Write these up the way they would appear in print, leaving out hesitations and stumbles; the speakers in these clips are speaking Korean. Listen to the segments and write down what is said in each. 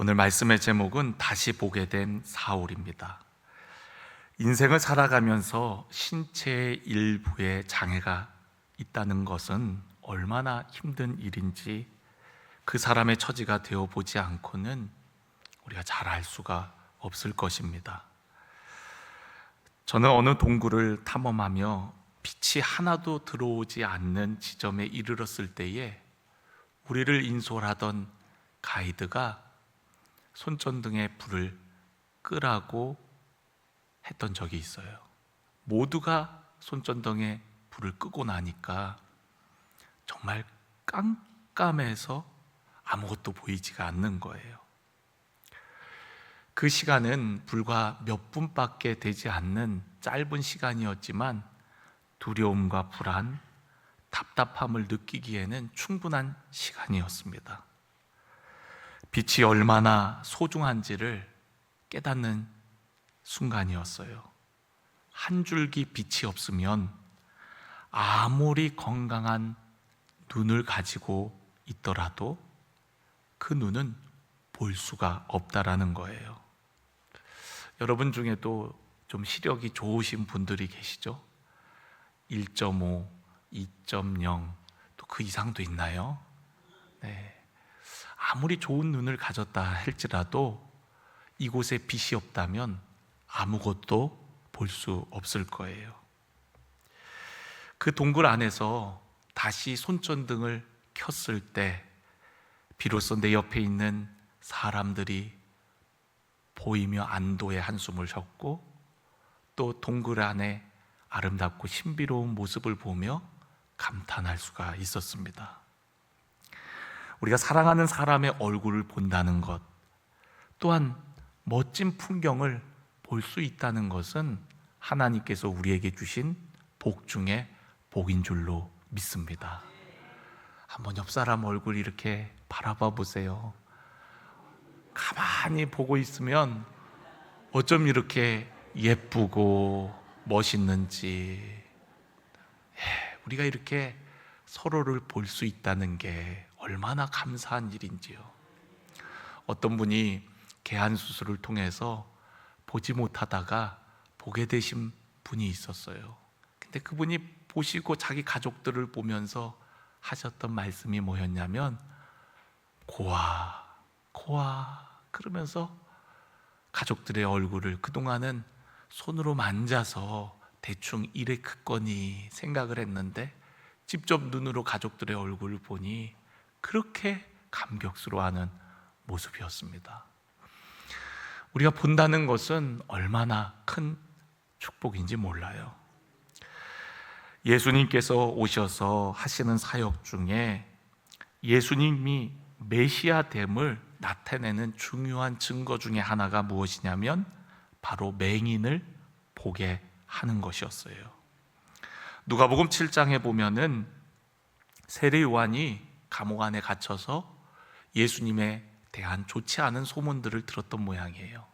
오늘 말씀의 제목은 다시 보게 된 사울입니다. 인생을 살아가면서 신체의 일부에 장애가 있다는 것은 얼마나 힘든 일인지 그 사람의 처지가 되어 보지 않고는 우리가 잘 알 수가 없을 것입니다. 저는 어느 동굴을 탐험하며 빛이 하나도 들어오지 않는 지점에 이르렀을 때에 우리를 인솔하던 가이드가 손전등에 불을 끄라고 했던 적이 있어요. 모두가 손전등에 불을 끄고 나니까 정말 깜깜해서 아무것도 보이지가 않는 거예요. 그 시간은 불과 몇 분밖에 되지 않는 짧은 시간이었지만 두려움과 불안, 답답함을 느끼기에는 충분한 시간이었습니다. 빛이 얼마나 소중한지를 깨닫는 순간이었어요. 한 줄기 빛이 없으면 아무리 건강한 눈을 가지고 있더라도 그 눈은 볼 수가 없다라는 거예요. 여러분 중에도 좀 시력이 좋으신 분들이 계시죠? 1.5, 2.0, 또 그 이상도 있나요? 네. 아무리 좋은 눈을 가졌다 할지라도 이곳에 빛이 없다면 아무것도 볼 수 없을 거예요. 그 동굴 안에서 다시 손전등을 켰을 때 비로소 내 옆에 있는 사람들이 보이며 안도의 한숨을 쉬었고 또 동굴 안에 아름답고 신비로운 모습을 보며 감탄할 수가 있었습니다. 우리가 사랑하는 사람의 얼굴을 본다는 것, 또한 멋진 풍경을 볼 수 있다는 것은 하나님께서 우리에게 주신 복 중에 복인 줄로 믿습니다. 한번 옆 사람 얼굴 이렇게 바라봐 보세요. 가만히 보고 있으면 어쩜 이렇게 예쁘고 멋있는지, 우리가 이렇게 서로를 볼 수 있다는 게 얼마나 감사한 일인지요. 어떤 분이 개안 수술을 통해서 보지 못하다가 보게 되신 분이 있었어요. 근데 그분이 보시고 자기 가족들을 보면서 하셨던 말씀이 뭐였냐면 고아 그러면서 가족들의 얼굴을 그동안은 손으로 만져서 대충 이랬겠거니 생각을 했는데 직접 눈으로 가족들의 얼굴을 보니 그렇게 감격스러워하는 모습이었습니다. 우리가 본다는 것은 얼마나 큰 축복인지 몰라요. 예수님께서 오셔서 하시는 사역 중에 예수님이 메시아됨을 나타내는 중요한 증거 중에 하나가 무엇이냐면 바로 맹인을 보게 하는 것이었어요. 누가복음 7장에 보면은 세례 요한이 감옥 안에 갇혀서 예수님에 대한 좋지 않은 소문들을 들었던 모양이에요.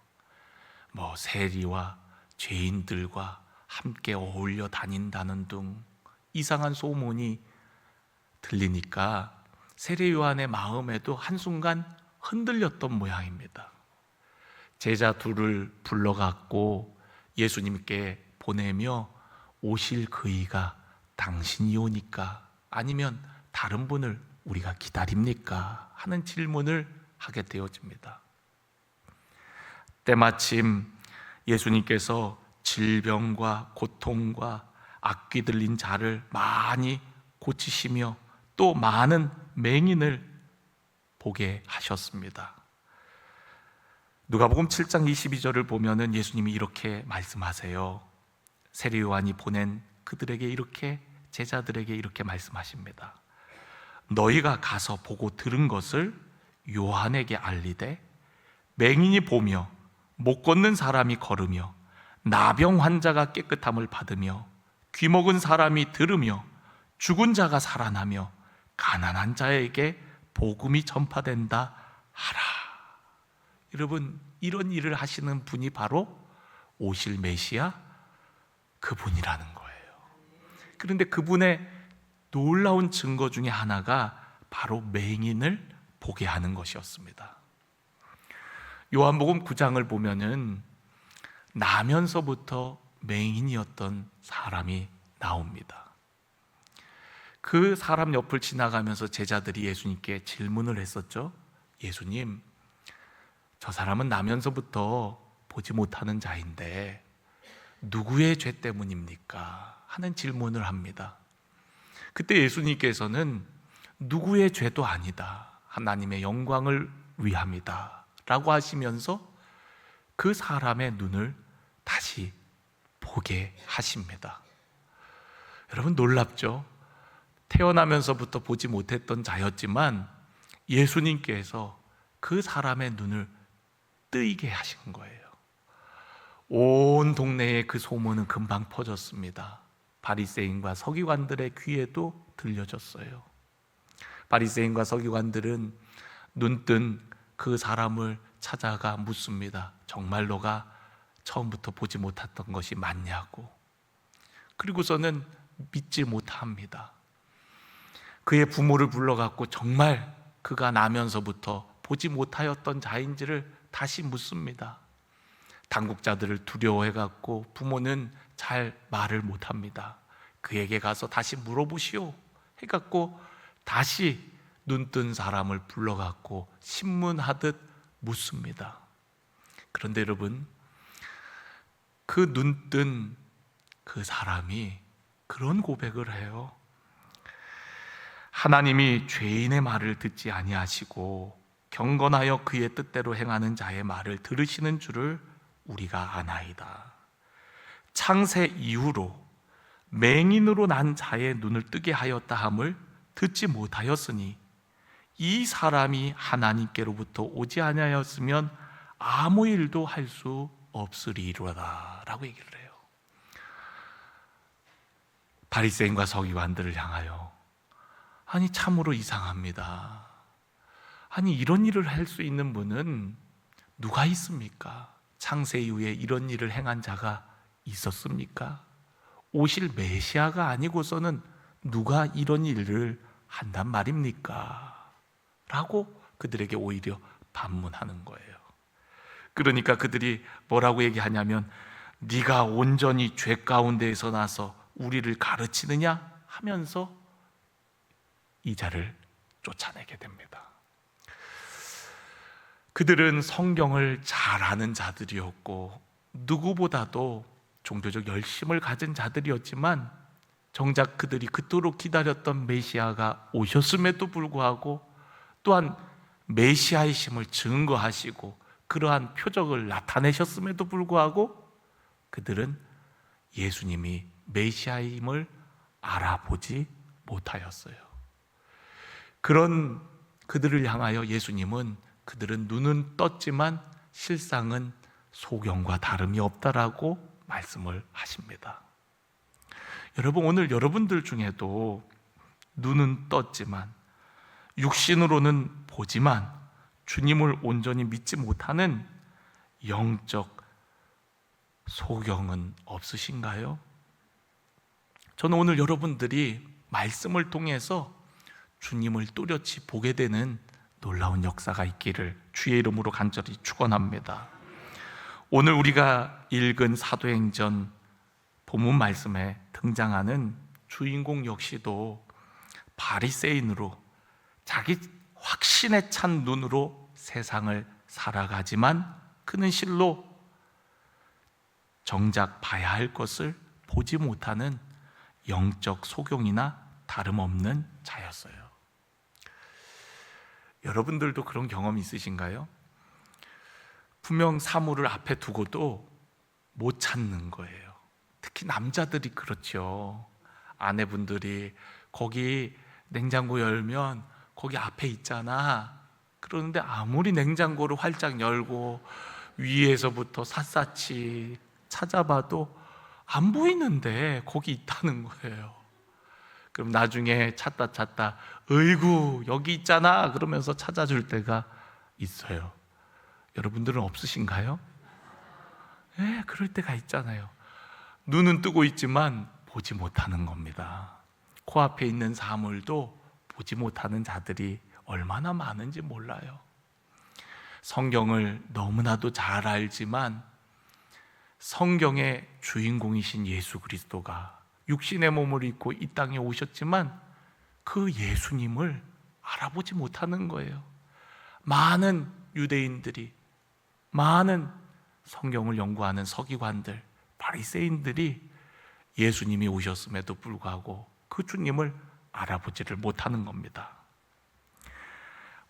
세리와 죄인들과 함께 어울려 다닌다는 등 이상한 소문이 들리니까 세례 요한의 마음에도 한순간 흔들렸던 모양입니다. 제자 둘을 불러갖고 예수님께 보내며 오실 그이가 당신이 오니까 아니면 다른 분을 우리가 기다립니까? 하는 질문을 하게 되어집니다. 때마침 예수님께서 질병과 고통과 악귀 들린 자를 많이 고치시며 또 많은 맹인을 보게 하셨습니다. 누가복음 7장 22절을 보면은 예수님이 이렇게 말씀하세요. 세례 요한이 보낸 그들에게 이렇게 제자들에게 이렇게 말씀하십니다. 너희가 가서 보고 들은 것을 요한에게 알리되 맹인이 보며 못 걷는 사람이 걸으며 나병 환자가 깨끗함을 받으며 귀먹은 사람이 들으며 죽은 자가 살아나며 가난한 자에게 복음이 전파된다 하라. 여러분, 이런 일을 하시는 분이 바로 오실 메시아 그분이라는 거예요. 그런데 그분의 놀라운 증거 중에 하나가 바로 맹인을 보게 하는 것이었습니다. 요한복음 9장을 보면은 나면서부터 맹인이었던 사람이 나옵니다. 그 사람 옆을 지나가면서 제자들이 예수님께 질문을 했었죠. 예수님, 저 사람은 나면서부터 보지 못하는 자인데 누구의 죄 때문입니까? 하는 질문을 합니다. 그때 예수님께서는 누구의 죄도 아니다, 하나님의 영광을 위함이다 라고 하시면서 그 사람의 눈을 다시 보게 하십니다. 여러분, 놀랍죠? 태어나면서부터 보지 못했던 자였지만 예수님께서 그 사람의 눈을 뜨이게 하신 거예요. 온 동네에 그 소문은 금방 퍼졌습니다. 바리새인과 서기관들의 귀에도 들려졌어요. 바리새인과 서기관들은 눈뜬 그 사람을 찾아가 묻습니다. 정말 너가 처음부터 보지 못했던 것이 맞냐고. 그리고서는 믿지 못합니다. 그의 부모를 불러갖고 정말 그가 나면서부터 보지 못하였던 자인지를 다시 묻습니다. 당국자들을 두려워해갖고 부모는 잘 말을 못합니다. 그에게 가서 다시 물어보시오 해갖고 다시 눈뜬 사람을 불러갖고 신문하듯 묻습니다. 그런데 여러분, 그 눈뜬 그 사람이 그런 고백을 해요. 하나님이 죄인의 말을 듣지 아니하시고 경건하여 그의 뜻대로 행하는 자의 말을 들으시는 줄을 우리가 아나이다. 창세 이후로 맹인으로 난 자의 눈을 뜨게 하였다 함을 듣지 못하였으니 이 사람이 하나님께로부터 오지 아니하였으면 아무 일도 할 수 없으리로다 라고 얘기를 해요. 바리새인과 서기관들을 향하여, 아니 참으로 이상합니다. 아니 이런 일을 할 수 있는 분은 누가 있습니까? 창세 이후에 이런 일을 행한 자가 있었습니까? 오실 메시아가 아니고서는 누가 이런 일을 한단 말입니까? 라고 그들에게 오히려 반문하는 거예요. 그러니까 그들이 뭐라고 얘기하냐면, 네가 온전히 죄 가운데에서 나서 우리를 가르치느냐 하면서 이 자를 쫓아내게 됩니다. 그들은 성경을 잘 아는 자들이었고 누구보다도 종교적 열심을 가진 자들이었지만 정작 그들이 그토록 기다렸던 메시아가 오셨음에도 불구하고 또한 메시아의 심을 증거하시고 그러한 표적을 나타내셨음에도 불구하고 그들은 예수님이 메시아임을 알아보지 못하였어요. 그런 그들을 향하여 예수님은 그들은 눈은 떴지만 실상은 소경과 다름이 없다라고 말씀을 하십니다. 여러분, 오늘 여러분들 중에도 눈은 떴지만 육신으로는 보지만 주님을 온전히 믿지 못하는 영적 소경은 없으신가요? 저는 오늘 여러분들이 말씀을 통해서 주님을 뚜렷이 보게 되는 놀라운 역사가 있기를 주의 이름으로 간절히 축원합니다. 오늘 우리가 읽은 사도행전 본문 말씀에 등장하는 주인공 역시도 바리새인으로 자기 확신에 찬 눈으로 세상을 살아가지만 그는 실로 정작 봐야 할 것을 보지 못하는 영적 소경이나 다름없는 자였어요. 여러분들도 그런 경험 있으신가요? 분명 사물을 앞에 두고도 못 찾는 거예요. 특히 남자들이 그렇죠. 아내분들이 거기 냉장고 열면 거기 앞에 있잖아. 그러는데 아무리 냉장고를 활짝 열고 위에서부터 샅샅이 찾아봐도 안 보이는데 거기 있다는 거예요. 그럼 나중에 찾다 어이구 여기 있잖아 그러면서 찾아줄 때가 있어요. 여러분들은 없으신가요? 네, 그럴 때가 있잖아요. 눈은 뜨고 있지만 보지 못하는 겁니다. 코앞에 있는 사물도 보지 못하는 자들이 얼마나 많은지 몰라요. 성경을 너무나도 잘 알지만 성경의 주인공이신 예수 그리스도가 육신의 몸을 입고 이 땅에 오셨지만 그 예수님을 알아보지 못하는 거예요. 많은 유대인들이, 많은 성경을 연구하는 서기관들, 바리새인들이 예수님이 오셨음에도 불구하고 그 주님을 알아보지를 못하는 겁니다.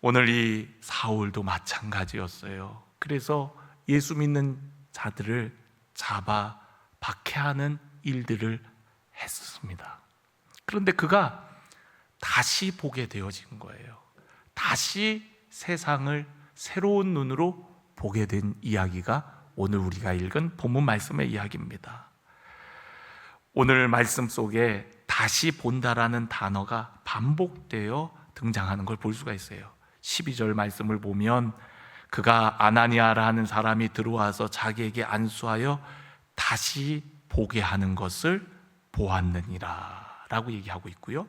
오늘 이 사울도 마찬가지였어요. 그래서 예수 믿는 자들을 잡아 박해하는 일들을 했습니다. 그런데 그가 다시 보게 되어진 거예요. 다시 세상을 새로운 눈으로 보게 된 이야기가 오늘 우리가 읽은 본문 말씀의 이야기입니다. 오늘 말씀 속에 다시 본다라는 단어가 반복되어 등장하는 걸 볼 수가 있어요. 12절 말씀을 보면 그가 아나니아라 하는 사람이 들어와서 자기에게 안수하여 다시 보게 하는 것을 보았느니라 라고 얘기하고 있고요.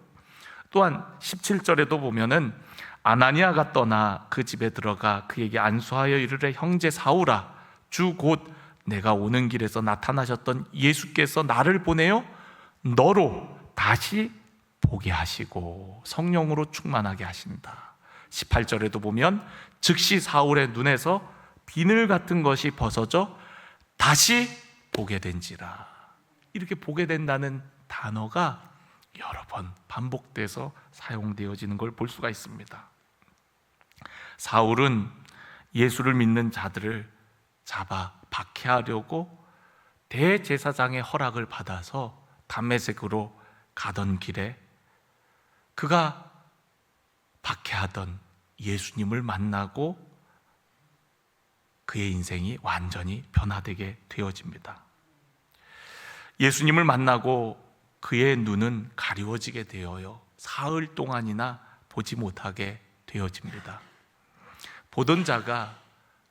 또한 17절에도 보면은 아나니아가 떠나 그 집에 들어가 그에게 안수하여 이르되 형제 사울아, 주 곧 내가 오는 길에서 나타나셨던 예수께서 나를 보내어 너로 다시 보게 하시고 성령으로 충만하게 하신다. 18절에도 보면 즉시 사울의 눈에서 비늘 같은 것이 벗어져 다시 보게 된지라. 이렇게 보게 된다는 단어가 여러 번 반복돼서 사용되어지는 걸 볼 수가 있습니다. 사울은 예수를 믿는 자들을 잡아 박해하려고 대제사장의 허락을 받아서 담메색으로 가던 길에 그가 박해하던 예수님을 만나고 그의 인생이 완전히 변화되게 되어집니다. 예수님을 만나고 그의 눈은 가리워지게 되어요 사흘 동안이나 보지 못하게 되어집니다. 보던 자가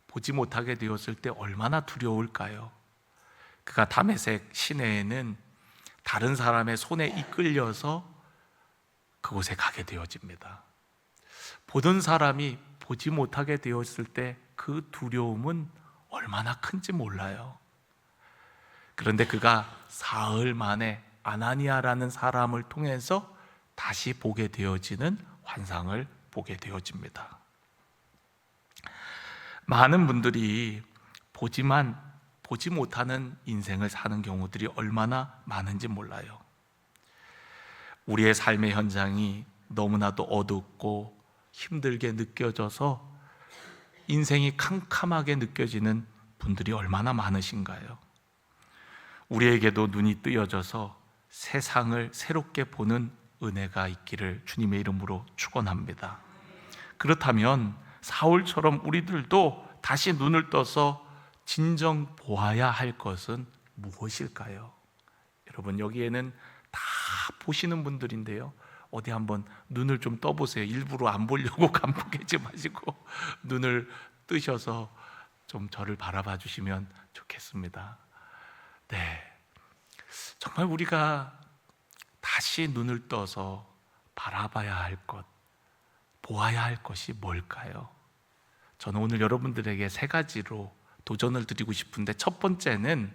보지 못하게 되었을 때 얼마나 두려울까요? 그가 다메섹 시내에는 다른 사람의 손에 이끌려서 그곳에 가게 되어집니다. 보던 사람이 보지 못하게 되었을 때 그 두려움은 얼마나 큰지 몰라요. 그런데 그가 사흘 만에 아나니아라는 사람을 통해서 다시 보게 되어지는 환상을 보게 되어집니다. 많은 분들이 보지만 보지 못하는 인생을 사는 경우들이 얼마나 많은지 몰라요. 우리의 삶의 현장이 너무나도 어둡고 힘들게 느껴져서 인생이 캄캄하게 느껴지는 분들이 얼마나 많으신가요? 우리에게도 눈이 뜨여져서 세상을 새롭게 보는 은혜가 있기를 주님의 이름으로 축원합니다. 그렇다면 사울처럼 우리들도 다시 눈을 떠서 진정 보아야 할 것은 무엇일까요? 여러분, 여기에는 다 보시는 분들인데요, 어디 한번 눈을 좀 떠보세요. 일부러 안 보려고 깜빡이지 마시고 눈을 뜨셔서 좀 저를 바라봐 주시면 좋겠습니다. 네, 정말 우리가 다시 눈을 떠서 바라봐야 할 것, 보아야 할 것이 뭘까요? 저는 오늘 여러분들에게 세 가지로 도전을 드리고 싶은데, 첫 번째는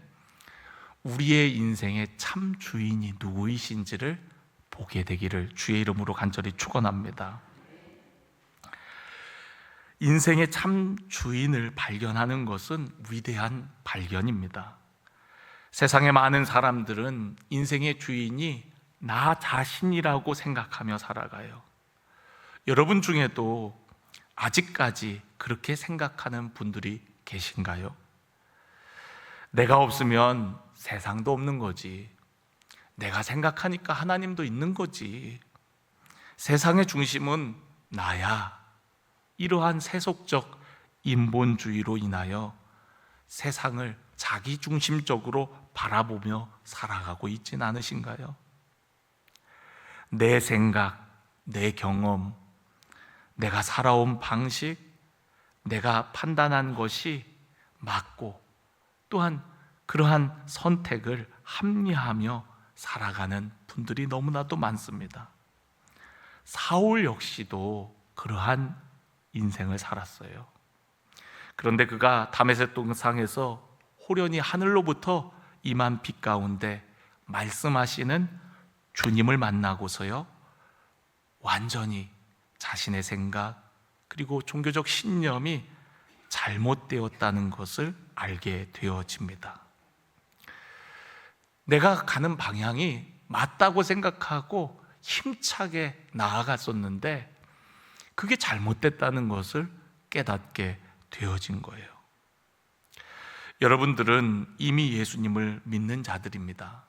우리의 인생의 참 주인이 누구이신지를 보게 되기를 주의 이름으로 간절히 축원합니다. 인생의 참 주인을 발견하는 것은 위대한 발견입니다. 세상의 많은 사람들은 인생의 주인이 나 자신이라고 생각하며 살아가요. 여러분 중에도 아직까지 그렇게 생각하는 분들이 계신가요? 내가 없으면 세상도 없는 거지, 내가 생각하니까 하나님도 있는 거지, 세상의 중심은 나야, 이러한 세속적 인본주의로 인하여 세상을 자기중심적으로 바라보며 살아가고 있진 않으신가요? 내 생각, 내 경험, 내가 살아온 방식, 내가 판단한 것이 맞고 또한 그러한 선택을 합리화하며 살아가는 분들이 너무나도 많습니다. 사울 역시도 그러한 인생을 살았어요. 그런데 그가 다메섹 동상에서 호련히 하늘로부터 임한 빛 가운데 말씀하시는 주님을 만나고서요, 완전히 자신의 생각 그리고 종교적 신념이 잘못되었다는 것을 알게 되어집니다. 내가 가는 방향이 맞다고 생각하고 힘차게 나아갔었는데 그게 잘못됐다는 것을 깨닫게 되어진 거예요. 여러분들은 이미 예수님을 믿는 자들입니다.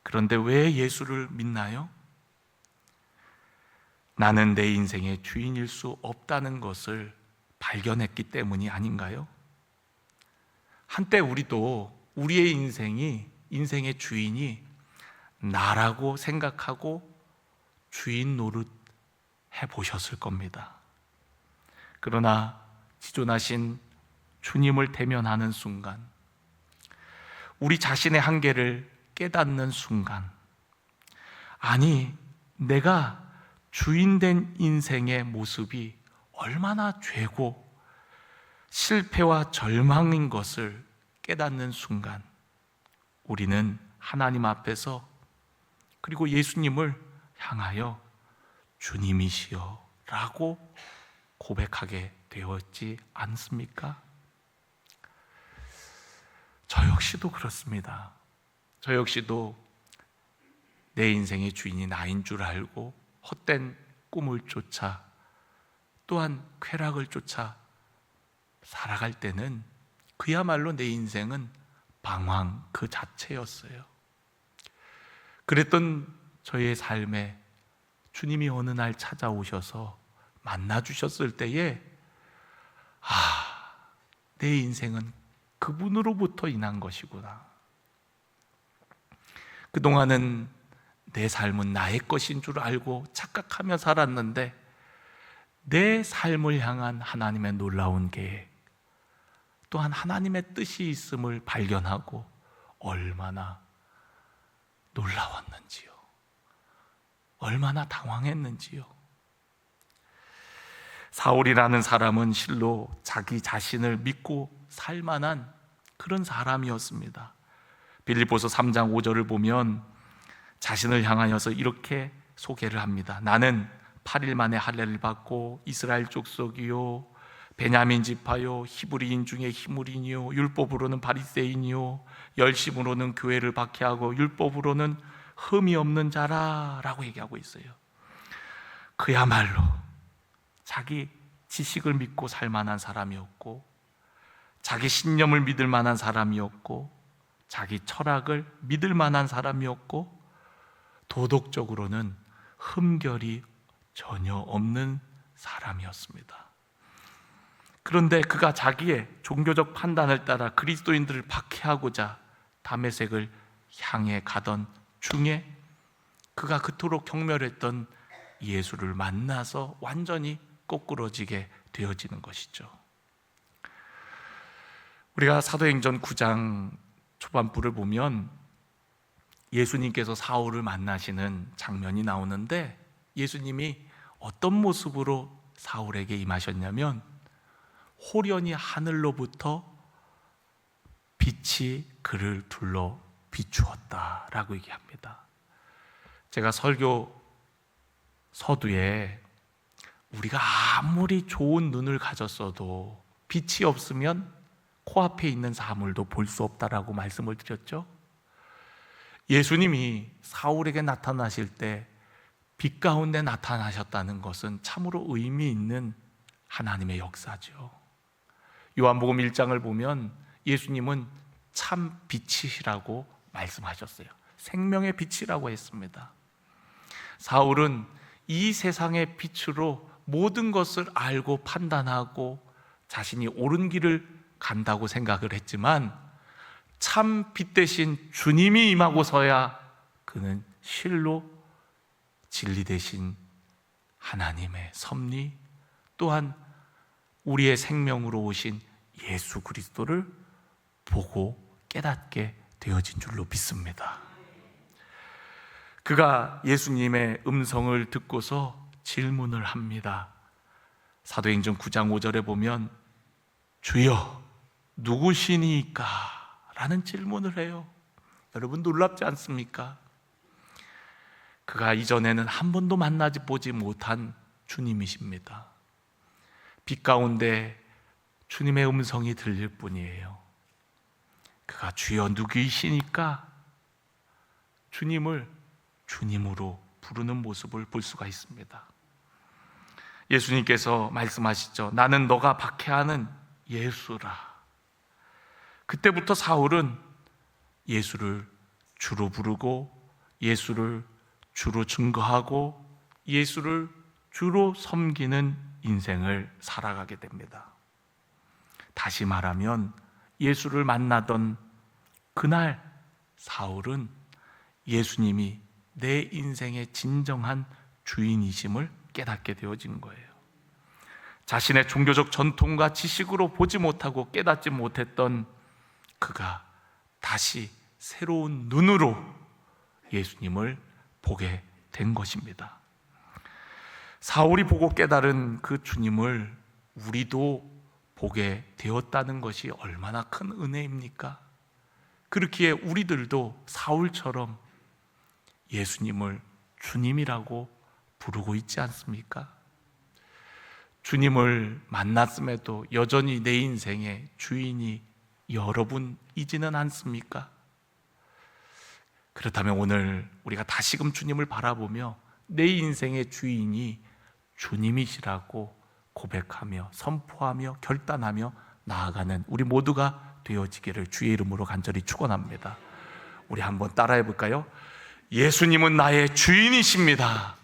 그런데 왜 예수를 믿나요? 나는 내 인생의 주인일 수 없다는 것을 발견했기 때문이 아닌가요? 한때 우리도 우리의 인생의 주인이 나라고 생각하고 주인 노릇 해보셨을 겁니다. 그러나 지존하신 주님을 대면하는 순간, 우리 자신의 한계를 깨닫는 순간, 아니, 내가 주인된 인생의 모습이 얼마나 죄고 실패와 절망인 것을 깨닫는 순간, 우리는 하나님 앞에서 그리고 예수님을 향하여 주님이시여 라고 고백하게 되었지 않습니까? 저 역시도 그렇습니다. 저 역시도 내 인생의 주인이 나인 줄 알고 헛된 꿈을 쫓아 또한 쾌락을 쫓아 살아갈 때는 그야말로 내 인생은 방황 그 자체였어요. 그랬던 저의 삶에 주님이 어느 날 찾아오셔서 만나주셨을 때에 내 인생은 그분으로부터 인한 것이구나. 그동안은 내 삶은 나의 것인 줄 알고 착각하며 살았는데 내 삶을 향한 하나님의 놀라운 계획, 또한 하나님의 뜻이 있음을 발견하고 얼마나 놀라웠는지요. 얼마나 당황했는지요. 사울이라는 사람은 실로 자기 자신을 믿고 살만한 그런 사람이었습니다. 빌립보서 3장 5절을 보면 자신을 향하여서 이렇게 소개를 합니다. 나는 8일 만에 할례를 받고 이스라엘 족속이요 베냐민 지파요 히브리인 중에 히브리인이요 율법으로는 바리새인이요 열심으로는 교회를 박해하고 율법으로는 흠이 없는 자라 라고 얘기하고 있어요. 그야말로 자기 지식을 믿고 살 만한 사람이었고, 자기 신념을 믿을 만한 사람이었고, 자기 철학을 믿을 만한 사람이었고, 도덕적으로는 흠결이 전혀 없는 사람이었습니다. 그런데 그가 자기의 종교적 판단을 따라 그리스도인들을 박해하고자 다메섹을 향해 가던 중에 그가 그토록 경멸했던 예수를 만나서 완전히 거꾸러지게 되어지는 것이죠. 우리가 사도행전 9장 초반부를 보면 예수님께서 사울을 만나시는 장면이 나오는데, 예수님이 어떤 모습으로 사울에게 임하셨냐면 호련히 하늘로부터 빛이 그를 둘러 비추었다라고 얘기합니다. 제가 설교 서두에 우리가 아무리 좋은 눈을 가졌어도 빛이 없으면 코앞에 있는 사물도 볼 수 없다라고 말씀을 드렸죠. 예수님이 사울에게 나타나실 때 빛 가운데 나타나셨다는 것은 참으로 의미 있는 하나님의 역사죠. 요한복음 1장을 보면 예수님은 참 빛이시라고 말씀하셨어요. 생명의 빛이라고 했습니다. 사울은 이 세상의 빛으로 모든 것을 알고 판단하고 자신이 옳은 길을 간다고 생각을 했지만 참 빛 대신 주님이 임하고서야 그는 실로 진리 대신 하나님의 섭리, 또한 우리의 생명으로 오신 예수 그리스도를 보고 깨닫게 되어진 줄로 믿습니다. 그가 예수님의 음성을 듣고서 질문을 합니다. 사도행전 9장 5절에 보면 주여 누구시니까? 라는 질문을 해요. 여러분 놀랍지 않습니까? 그가 이전에는 한 번도 만나지 보지 못한 주님이십니다. 빛 가운데 주님의 음성이 들릴 뿐이에요. 그가 주여 누구이시니까 주님을 주님으로 부르는 모습을 볼 수가 있습니다. 예수님께서 말씀하시죠. 나는 너가 박해하는 예수라. 그때부터 사울은 예수를 주로 부르고 예수를 주로 증거하고 예수를 주로 섬기는 인생을 살아가게 됩니다. 다시 말하면 예수를 만나던 그날 사울은 예수님이 내 인생의 진정한 주인이심을 깨닫게 되어진 거예요. 자신의 종교적 전통과 지식으로 보지 못하고 깨닫지 못했던 그가 다시 새로운 눈으로 예수님을 보게 된 것입니다. 사울이 보고 깨달은 그 주님을 우리도 보게 되었다는 것이 얼마나 큰 은혜입니까? 그렇기에 우리들도 사울처럼 예수님을 주님이라고 부르고 있지 않습니까? 주님을 만났음에도 여전히 내 인생의 주인이 여러분이지는 않습니까? 그렇다면 오늘 우리가 다시금 주님을 바라보며 내 인생의 주인이 주님이시라고 고백하며 선포하며 결단하며 나아가는 우리 모두가 되어지기를 주의 이름으로 간절히 축원합니다. 우리 한번 따라해 볼까요? 예수님은 나의 주인이십니다.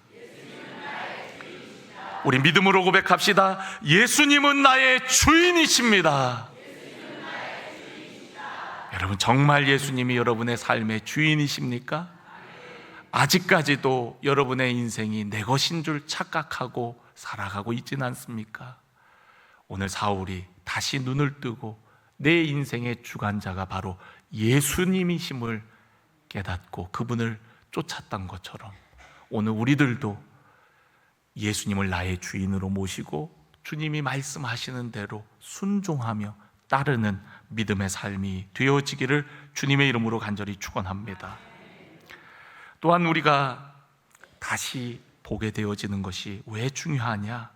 우리 믿음으로 고백합시다. 예수님은 나의 주인이십니다. 여러분 정말 예수님이 여러분의 삶의 주인이십니까? 아직까지도 여러분의 인생이 내 것인 줄 착각하고 살아가고 있지는 않습니까? 오늘 사울이 다시 눈을 뜨고 내 인생의 주관자가 바로 예수님이심을 깨닫고 그분을 쫓았던 것처럼 오늘 우리들도 예수님을 나의 주인으로 모시고 주님이 말씀하시는 대로 순종하며 따르는 믿음의 삶이 되어지기를 주님의 이름으로 간절히 축원합니다. 또한 우리가 다시 보게 되어지는 것이 왜 중요하냐?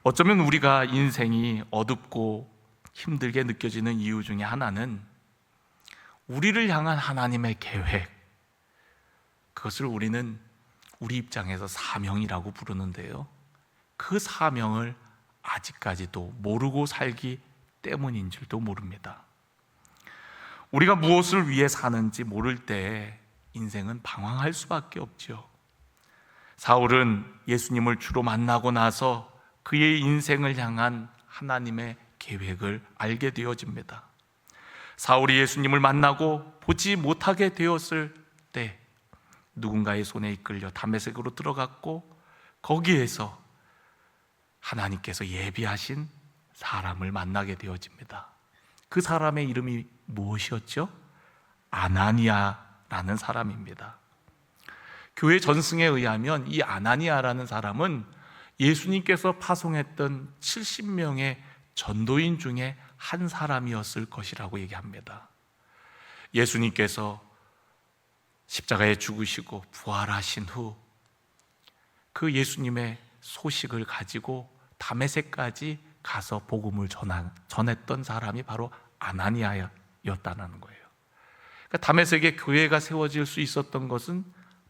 어쩌면 우리가 인생이 어둡고 힘들게 느껴지는 이유 중에 하나는 우리를 향한 하나님의 계획, 그것을 우리는 우리 입장에서 사명이라고 부르는데요, 그 사명을 아직까지도 모르고 살기 때문인 줄도 모릅니다. 우리가 무엇을 위해 사는지 모를 때 인생은 방황할 수밖에 없죠. 사울은 예수님을 주로 만나고 나서 그의 인생을 향한 하나님의 계획을 알게 되어집니다. 사울이 예수님을 만나고 보지 못하게 되었을 때 누군가의 손에 이끌려 다메섹으로 들어갔고 거기에서 하나님께서 예비하신 사람을 만나게 되어집니다. 그 사람의 이름이 무엇이었죠? 아나니아라는 사람입니다. 교회 전승에 의하면 이 아나니아라는 사람은 예수님께서 파송했던 70명의 전도인 중에 한 사람이었을 것이라고 얘기합니다. 예수님께서 십자가에 죽으시고 부활하신 후 그 예수님의 소식을 가지고 다메섹까지 가서 복음을 전했던 사람이 바로 아나니아였다는 거예요. 그러니까 다메섹에 교회가 세워질 수 있었던 것은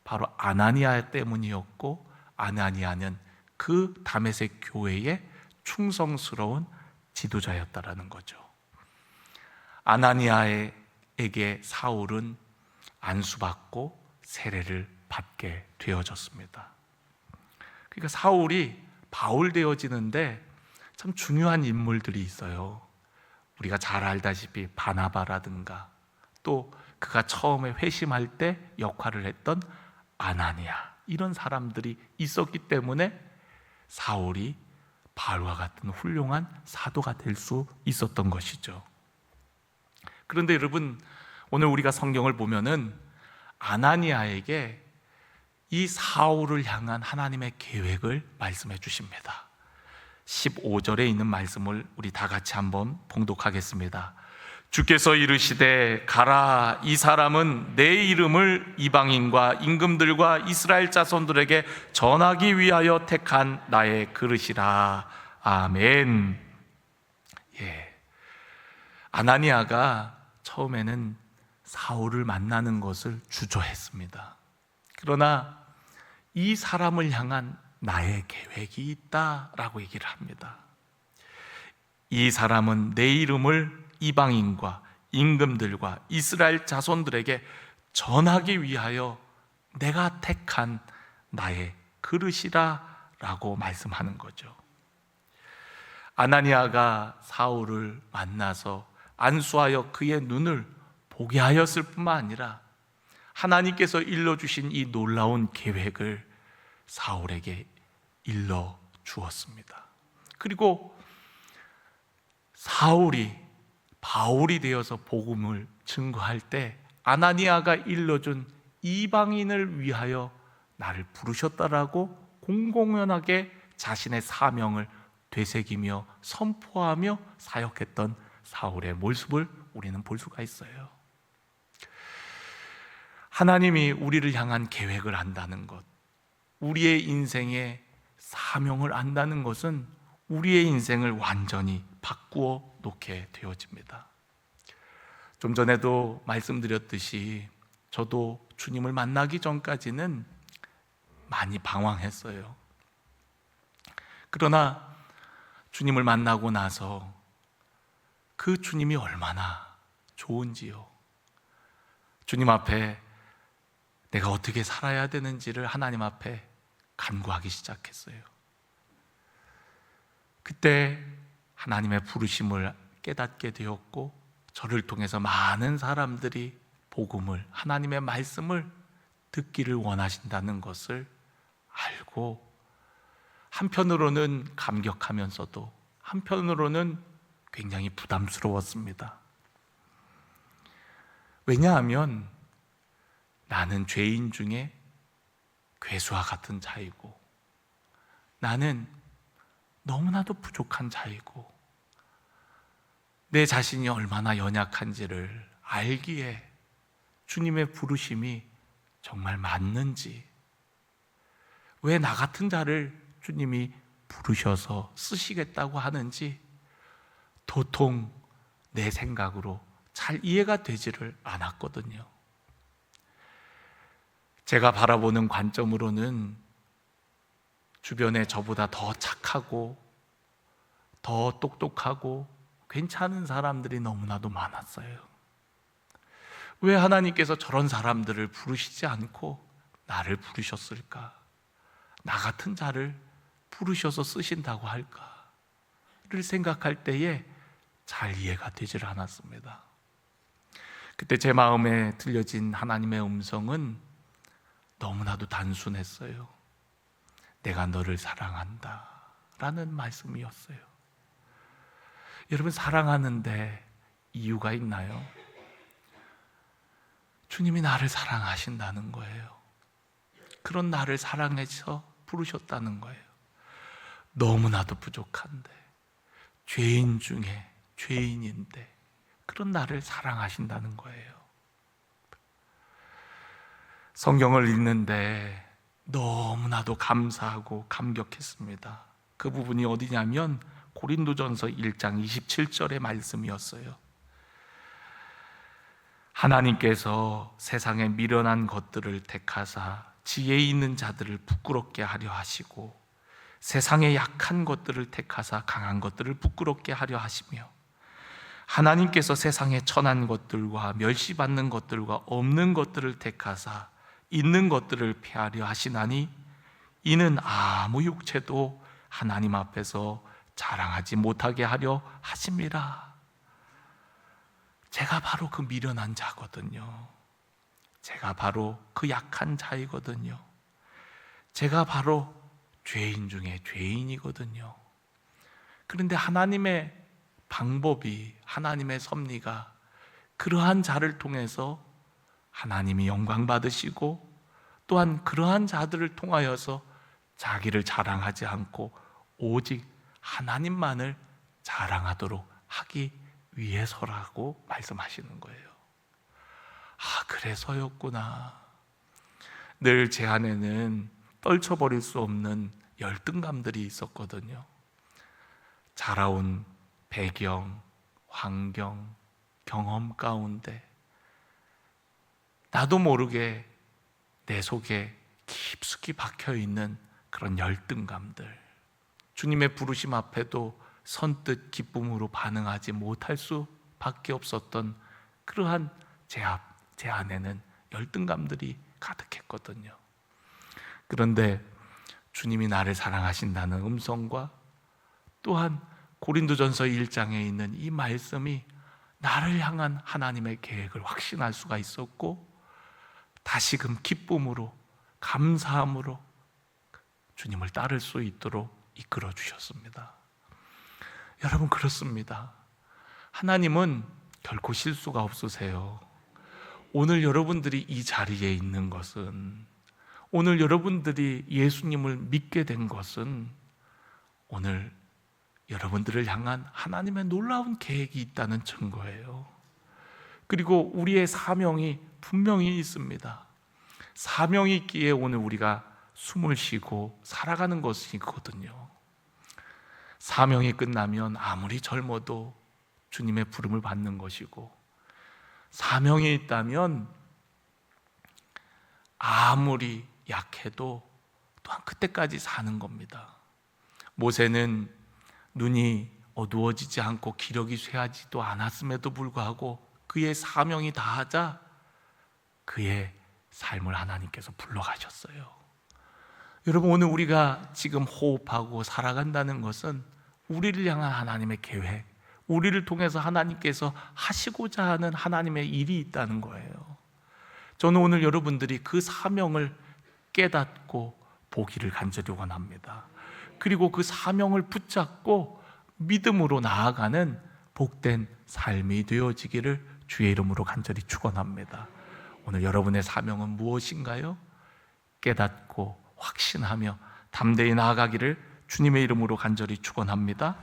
바로 아나니아 때문이었고, 아나니아는 그 다메섹 교회의 충성스러운 지도자였다라는 거죠. 아나니아에게 사울은 안수받고 세례를 받게 되어졌습니다. 그러니까 사울이 바울 되어지는데 참 중요한 인물들이 있어요. 우리가 잘 알다시피 바나바라든가 또 그가 처음에 회심할 때 역할을 했던 아나니아, 이런 사람들이 있었기 때문에 사울이 바울과 같은 훌륭한 사도가 될 수 있었던 것이죠. 그런데 여러분, 오늘 우리가 성경을 보면은 아나니아에게 이 사울을 향한 하나님의 계획을 말씀해 주십니다. 15절에 있는 말씀을 우리 다 같이 한번 봉독하겠습니다. 주께서 이르시되 가라, 이 사람은 내 이름을 이방인과 임금들과 이스라엘 자손들에게 전하기 위하여 택한 나의 그릇이라. 아멘. 아나니아가 처음에는 사울을 만나는 것을 주저했습니다. 그러나 이 사람을 향한 나의 계획이 있다라고 얘기를 합니다. 이 사람은 내 이름을 이방인과 임금들과 이스라엘 자손들에게 전하기 위하여 내가 택한 나의 그릇이라 라고 말씀하는 거죠. 아나니아가 사울을 만나서 안수하여 그의 눈을 보게 하였을 뿐만 아니라 하나님께서 일러주신 이 놀라운 계획을 사울에게 일러 주었습니다. 그리고 사울이 바울이 되어서 복음을 증거할 때 아나니아가 일러준 이방인을 위하여 나를 부르셨다라고 공공연하게 자신의 사명을 되새기며 선포하며 사역했던 사울의 모습을 우리는 볼 수가 있어요. 하나님이 우리를 향한 계획을 안다는 것, 우리의 인생의 사명을 안다는 것은 우리의 인생을 완전히 바꾸어 놓게 되어집니다. 좀 전에도 말씀드렸듯이 저도 주님을 만나기 전까지는 많이 방황했어요. 그러나 주님을 만나고 나서 그 주님이 얼마나 좋은지요, 주님 앞에 내가 어떻게 살아야 되는지를 하나님 앞에 간구하기 시작했어요. 그때 하나님의 부르심을 깨닫게 되었고, 저를 통해서 많은 사람들이 복음을, 하나님의 말씀을 듣기를 원하신다는 것을 알고, 한편으로는 감격하면서도 한편으로는 굉장히 부담스러웠습니다. 왜냐하면 나는 죄인 중에 괴수와 같은 자이고, 나는 너무나도 부족한 자이고, 내 자신이 얼마나 연약한지를 알기에 주님의 부르심이 정말 맞는지, 왜 나 같은 자를 주님이 부르셔서 쓰시겠다고 하는지 도통 내 생각으로 잘 이해가 되지를 않았거든요. 제가 바라보는 관점으로는 주변에 저보다 더 착하고 더 똑똑하고 괜찮은 사람들이 너무나도 많았어요. 왜 하나님께서 저런 사람들을 부르시지 않고 나를 부르셨을까? 나 같은 자를 부르셔서 쓰신다고 할까를 생각할 때에 잘 이해가 되질 않았습니다. 그때 제 마음에 들려진 하나님의 음성은 너무나도 단순했어요. 내가 너를 사랑한다 라는 말씀이었어요. 여러분, 사랑하는데 이유가 있나요? 주님이 나를 사랑하신다는 거예요. 그런 나를 사랑해서 부르셨다는 거예요. 너무나도 부족한데, 죄인 중에 죄인인데 그런 나를 사랑하신다는 거예요. 성경을 읽는데 너무나도 감사하고 감격했습니다. 그 부분이 어디냐면 고린도전서 1장 27절의 말씀이었어요. 하나님께서 세상에 미련한 것들을 택하사 지혜 있는 자들을 부끄럽게 하려 하시고, 세상에 약한 것들을 택하사 강한 것들을 부끄럽게 하려 하시며, 하나님께서 세상에 천한 것들과 멸시받는 것들과 없는 것들을 택하사 있는 것들을 폐하려 하시나니, 이는 아무 육체도 하나님 앞에서 자랑하지 못하게 하려 하심이라. 제가 바로 그 미련한 자거든요. 제가 바로 그 약한 자이거든요. 제가 바로 죄인 중에 죄인이거든요. 그런데 하나님의 방법이, 하나님의 섭리가 그러한 자를 통해서 하나님이 영광 받으시고, 또한 그러한 자들을 통하여서 자기를 자랑하지 않고 오직 하나님만을 자랑하도록 하기 위해서라고 말씀하시는 거예요. 아, 그래서였구나. 늘 제 안에는 떨쳐버릴 수 없는 열등감들이 있었거든요. 자라온 배경, 환경, 경험 가운데 나도 모르게 내 속에 깊숙이 박혀있는 그런 열등감들, 주님의 부르심 앞에도 선뜻 기쁨으로 반응하지 못할 수밖에 없었던 그러한 제 안에는 열등감들이 가득했거든요. 그런데 주님이 나를 사랑하신다는 음성과 또한 고린도전서 1장에 있는 이 말씀이 나를 향한 하나님의 계획을 확신할 수가 있었고, 다시금 기쁨으로, 감사함으로 주님을 따를 수 있도록 이끌어 주셨습니다. 여러분, 그렇습니다. 하나님은 결코 실수가 없으세요. 오늘 여러분들이 이 자리에 있는 것은, 오늘 여러분들이 예수님을 믿게 된 것은 오늘 여러분들을 향한 하나님의 놀라운 계획이 있다는 증거예요. 그리고 우리의 사명이 분명히 있습니다. 사명이 있기에 오늘 우리가 숨을 쉬고 살아가는 것이거든요. 사명이 끝나면 아무리 젊어도 주님의 부름을 받는 것이고, 사명이 있다면 아무리 약해도 또한 그때까지 사는 겁니다. 모세는 눈이 어두워지지 않고 기력이 쇠하지도 않았음에도 불구하고 그의 사명이 다하자 그의 삶을 하나님께서 불러가셨어요. 여러분, 오늘 우리가 지금 호흡하고 살아간다는 것은 우리를 향한 하나님의 계획, 우리를 통해서 하나님께서 하시고자 하는 하나님의 일이 있다는 거예요. 저는 오늘 여러분들이 그 사명을 깨닫고 보기를 간절히 원합니다. 그리고 그 사명을 붙잡고 믿음으로 나아가는 복된 삶이 되어지기를 주의 이름으로 간절히 축원합니다. 오늘 여러분의 사명은 무엇인가요? 깨닫고 확신하며 담대히 나아가기를 주님의 이름으로 간절히 축원합니다.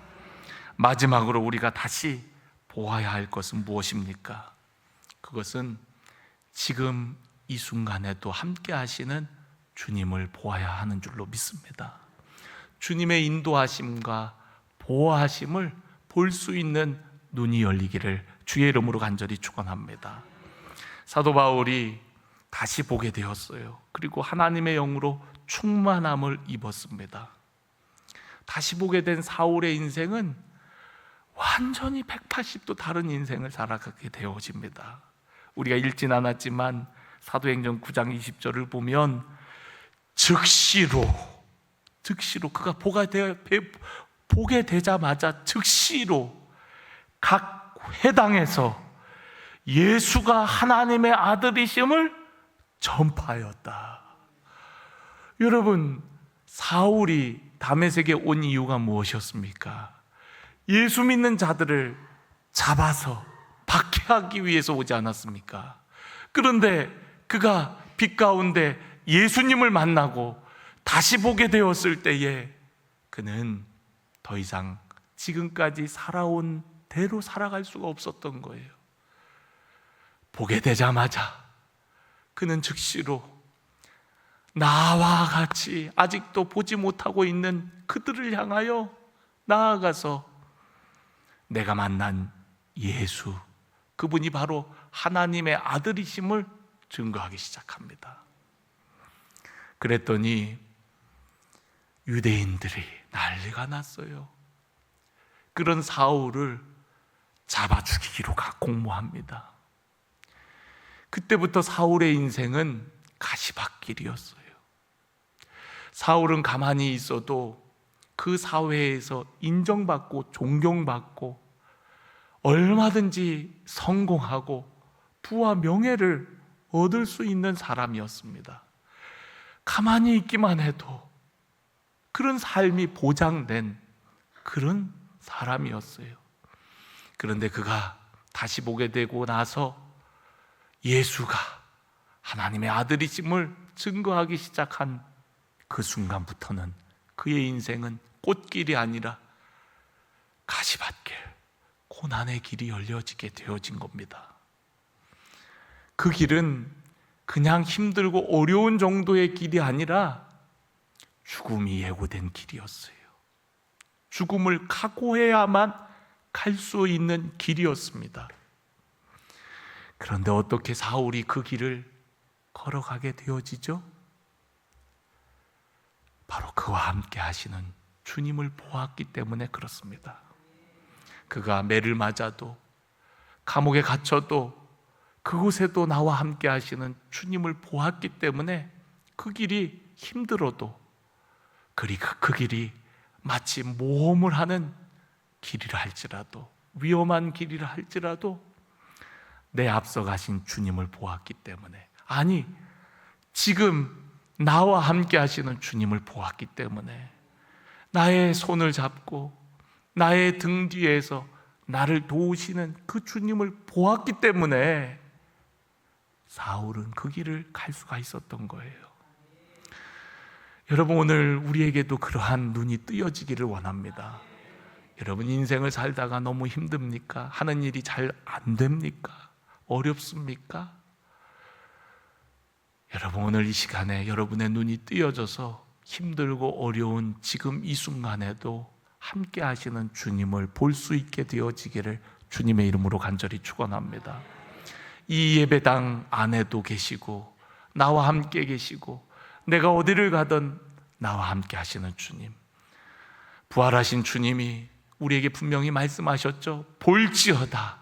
마지막으로 우리가 다시 보아야 할 것은 무엇입니까? 그것은 지금 이 순간에도 함께 하시는 주님을 보아야 하는 줄로 믿습니다. 주님의 인도하심과 보호하심을 볼 수 있는 눈이 열리기를 주의 이름으로 간절히 축원합니다. 사도 바울이 다시 보게 되었어요. 그리고 하나님의 영으로 충만함을 입었습니다. 다시 보게 된 사울의 인생은 완전히 180도 다른 인생을 살아가게 되어집니다. 우리가 읽진 않았지만 사도행전 9장 20절을 보면 즉시로 그가 보게 되자마자 즉시로 각 회당에서 예수가 하나님의 아들이심을 전파하였다. 여러분, 사울이 다메섹에 온 이유가 무엇이었습니까? 예수 믿는 자들을 잡아서 박해하기 위해서 오지 않았습니까? 그런데 그가 빛 가운데 예수님을 만나고 다시 보게 되었을 때에 그는 더 이상 지금까지 살아온 대로 살아갈 수가 없었던 거예요. 보게 되자마자 그는 즉시로 나와 같이 아직도 보지 못하고 있는 그들을 향하여 나아가서 내가 만난 예수, 그분이 바로 하나님의 아들이심을 증거하기 시작합니다. 그랬더니 유대인들이 난리가 났어요. 그런 사울을 잡아 죽이기로 공모합니다. 그때부터 사울의 인생은 가시밭길이었어요. 사울은 가만히 있어도 그 사회에서 인정받고 존경받고 얼마든지 성공하고 부와 명예를 얻을 수 있는 사람이었습니다. 가만히 있기만 해도 그런 삶이 보장된 그런 사람이었어요. 그런데 그가 다시 보게 되고 나서 예수가 하나님의 아들이심을 증거하기 시작한 그 순간부터는 그의 인생은 꽃길이 아니라 가시밭길, 고난의 길이 열려지게 되어진 겁니다. 그 길은 그냥 힘들고 어려운 정도의 길이 아니라 죽음이 예고된 길이었어요. 죽음을 각오해야만 갈 수 있는 길이었습니다. 그런데 어떻게 사울이 그 길을 걸어가게 되어지죠? 바로 그와 함께 하시는 주님을 보았기 때문에 그렇습니다. 그가 매를 맞아도, 감옥에 갇혀도, 그곳에도 나와 함께 하시는 주님을 보았기 때문에 그 길이 힘들어도, 그 길이 마치 모험을 하는 길이라 할지라도, 위험한 길이라 할지라도 내 앞서 가신 주님을 보았기 때문에, 아니 지금 나와 함께 하시는 주님을 보았기 때문에, 나의 손을 잡고 나의 등 뒤에서 나를 도우시는 그 주님을 보았기 때문에 사울은 그 길을 갈 수가 있었던 거예요. 여러분, 오늘 우리에게도 그러한 눈이 뜨여지기를 원합니다. 여러분, 인생을 살다가 너무 힘듭니까? 하는 일이 잘 안 됩니까? 어렵습니까? 여러분, 오늘 이 시간에 여러분의 눈이 뜨여져서 힘들고 어려운 지금 이 순간에도 함께 하시는 주님을 볼 수 있게 되어지기를 주님의 이름으로 간절히 축원합니다. 이 예배당 안에도 계시고 나와 함께 계시고 내가 어디를 가든 나와 함께 하시는 주님, 부활하신 주님이 우리에게 분명히 말씀하셨죠. 볼지어다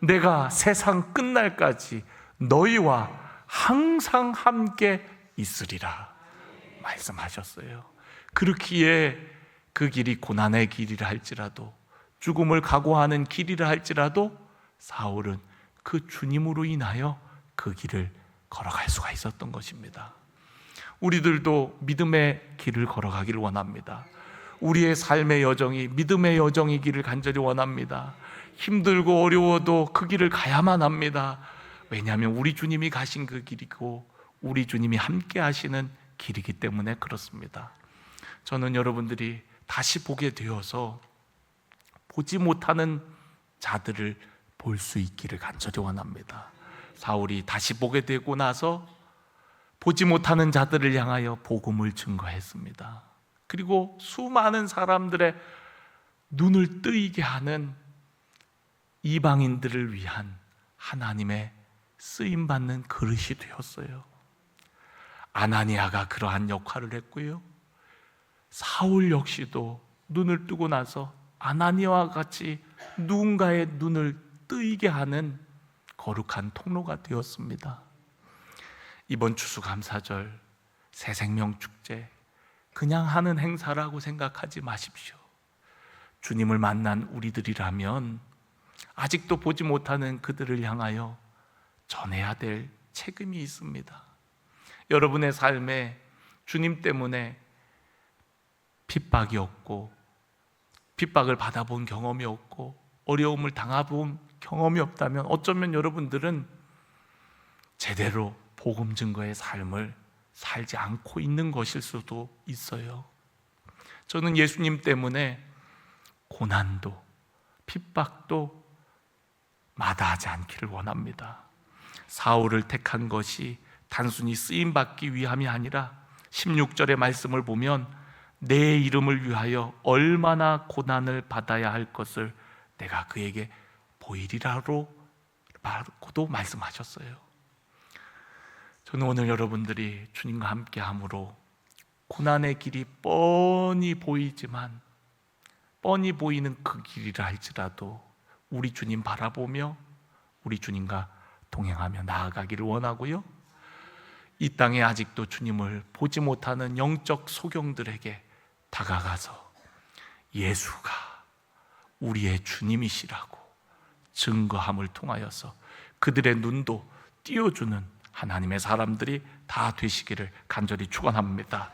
내가 세상 끝날까지 너희와 항상 함께 있으리라 말씀하셨어요. 그렇기에 그 길이 고난의 길이라 할지라도, 죽음을 각오하는 길이라 할지라도 사울은 그 주님으로 인하여 그 길을 걸어갈 수가 있었던 것입니다. 우리들도 믿음의 길을 걸어가기를 원합니다. 우리의 삶의 여정이 믿음의 여정이기를 간절히 원합니다. 힘들고 어려워도 그 길을 가야만 합니다. 왜냐하면 우리 주님이 가신 그 길이고 우리 주님이 함께 하시는 길이기 때문에 그렇습니다. 저는 여러분들이 다시 보게 되어서 보지 못하는 자들을 볼 수 있기를 간절히 원합니다. 사울이 다시 보게 되고 나서 보지 못하는 자들을 향하여 복음을 증거했습니다. 그리고 수많은 사람들의 눈을 뜨이게 하는 이방인들을 위한 하나님의 쓰임받는 그릇이 되었어요. 아나니아가 그러한 역할을 했고요, 사울 역시도 눈을 뜨고 나서 아나니아와 같이 누군가의 눈을 뜨이게 하는 거룩한 통로가 되었습니다. 이번 추수감사절 새생명축제 그냥 하는 행사라고 생각하지 마십시오. 주님을 만난 우리들이라면 아직도 보지 못하는 그들을 향하여 전해야 될 책임이 있습니다. 여러분의 삶에 주님 때문에 핍박이 없고, 핍박을 받아본 경험이 없고, 어려움을 당해본 경험이 없다면 어쩌면 여러분들은 제대로 복음 증거의 삶을 살지 않고 있는 것일 수도 있어요. 저는 예수님 때문에 고난도 핍박도 마다하지 않기를 원합니다. 사울을 택한 것이 단순히 쓰임받기 위함이 아니라 16절의 말씀을 보면 내 이름을 위하여 얼마나 고난을 받아야 할 것을 내가 그에게 보이리라고도 말씀하셨어요. 저는 오늘 여러분들이 주님과 함께함으로 고난의 길이 뻔히 보이지만, 뻔히 보이는 그 길이라 할지라도 우리 주님 바라보며 우리 주님과 동행하며 나아가기를 원하고요, 이 땅에 아직도 주님을 보지 못하는 영적 소경들에게 다가가서 예수가 우리의 주님이시라고 증거함을 통하여서 그들의 눈도 띄워주는 하나님의 사람들이 다 되시기를 간절히 축원합니다.